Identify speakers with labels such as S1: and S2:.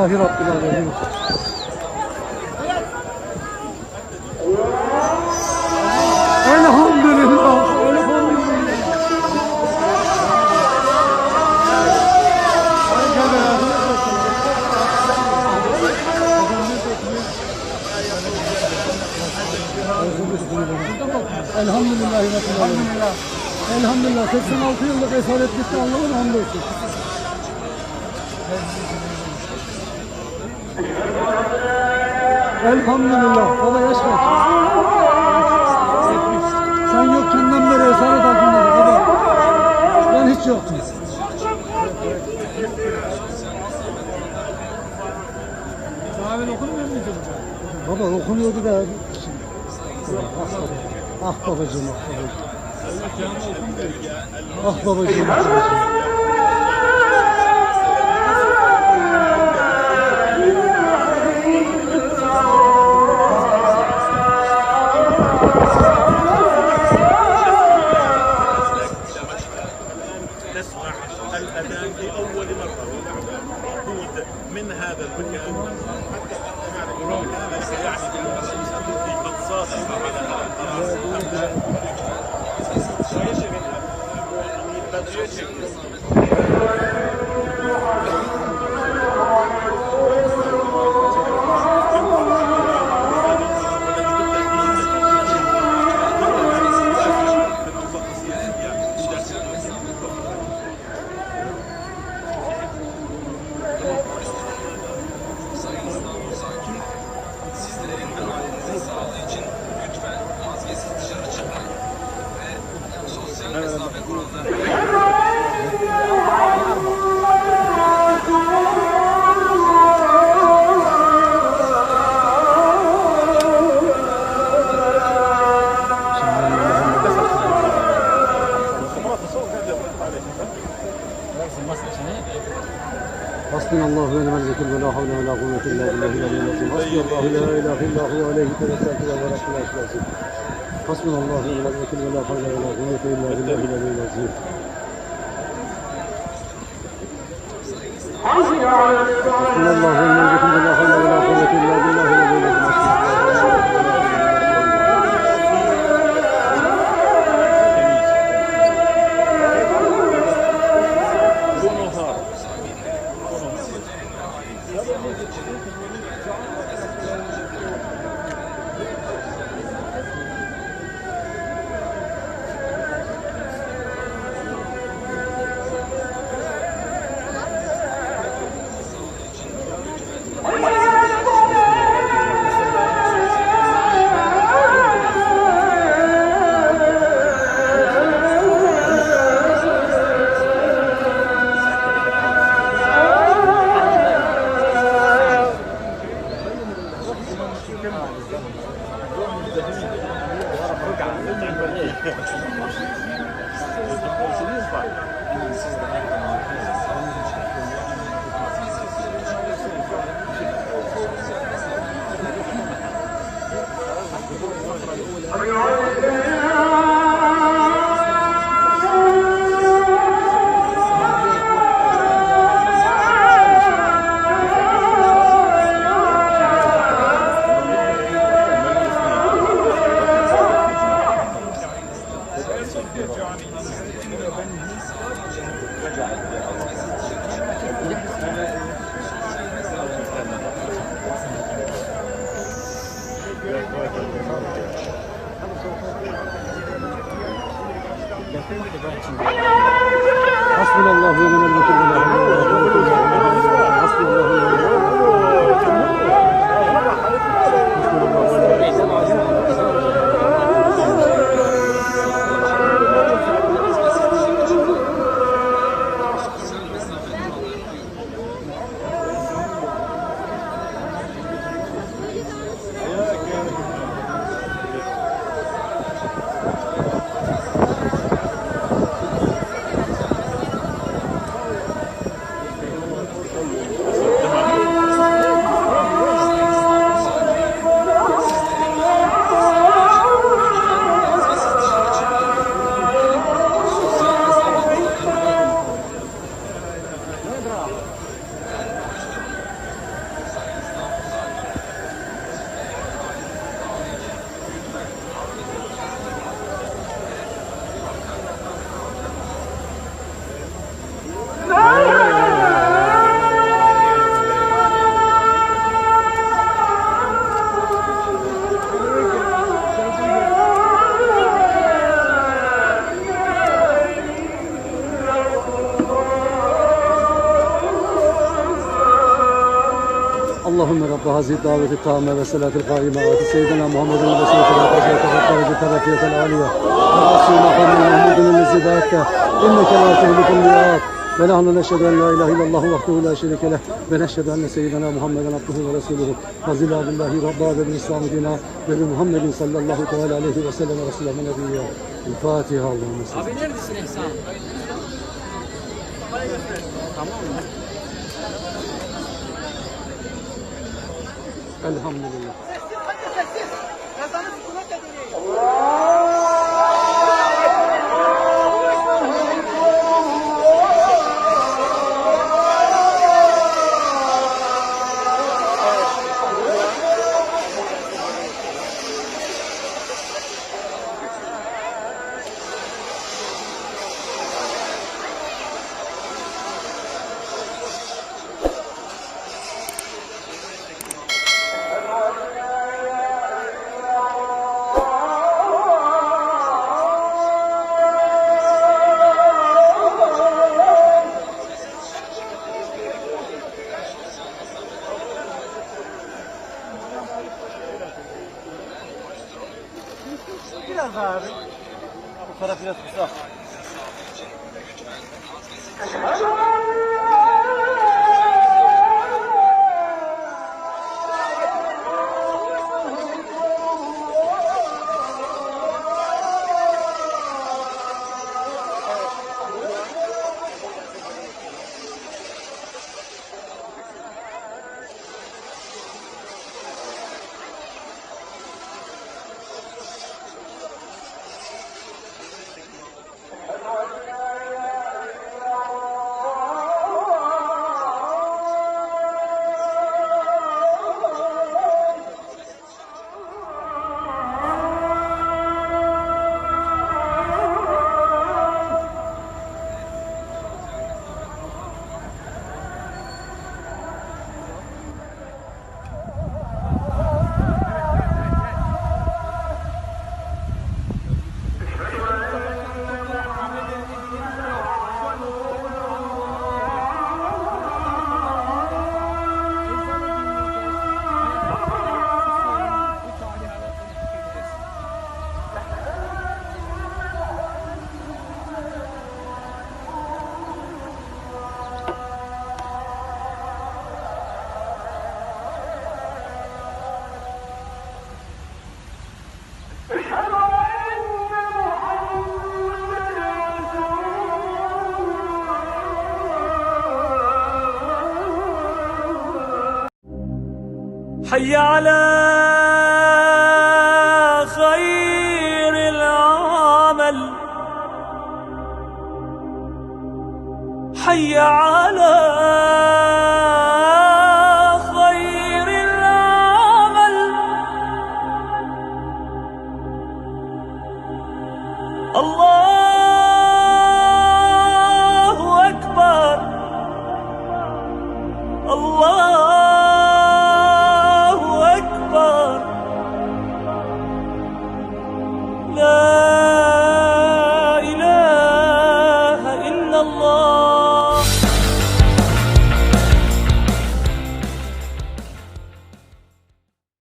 S1: Elhamdülillahi Rabbil Alemin. Elhamdülillah. Elhamdülillahi Rabbil Alemin. Elhamdülillah. 86 yıllık esaret bitti. Allah'ın hamdolsun. Elhamdülillah. Baba yaş kaç? Sen yokkenden beri esaret altındadır baba. Ben hiç yoktum.
S2: Daha evvel okumuyor muydu?
S1: Baba okunuyordu da. Ah babacığım, ah babacığım. Ah babacığım, ah babacığım.
S3: تسمع الأذان لأول مرة من هذا المكان ذلك يعني قد صادق
S1: Hasbunallahu ve ni'mel vekil ve la havle ve la kuvvete illa billahi'l aliyyil azim. Hasbunallahu la ilahe illa hu aleyhi tevekkeltu ve huve rabbul arşil azim. Hasbunallahu ve ni'mel vekil ve la havle ve la kuvvete illa billahi'l aliyyil azim. Hasbunallahu ve ni'mel vekil ve la havle ve la kuvvete illa billahi'l aliyyil azim. Hasbunallahu ve ni'mel vekil ve la havle ve la kuvvete illa billah. Hasbunallahu ve ni'mel وهذه الدعوة التامة والصلاة القائمة آت سيدنا محمد الوسيلة والفضيلة الدرجة العالية ورسول محمد محمود الذي بعثته إنك لا تهلك الميعاد ونحن نشهد أن لا إله إلا الله وحده لا شريك له ونشهد أن سيدنا محمدا عبده ورسوله رضينا بالله ربا وبالإسلام دينا وبمحمد صلى الله تعالى عليه وسلم رسولا ونبيا. الفاتحة. اللهم صل.
S2: Abi neredesin İhsan? Tamam mı?
S1: Elhamdülillah.
S2: Biraz daha abi. Bu taraf biraz kısa.
S4: حي على خير العمل حي على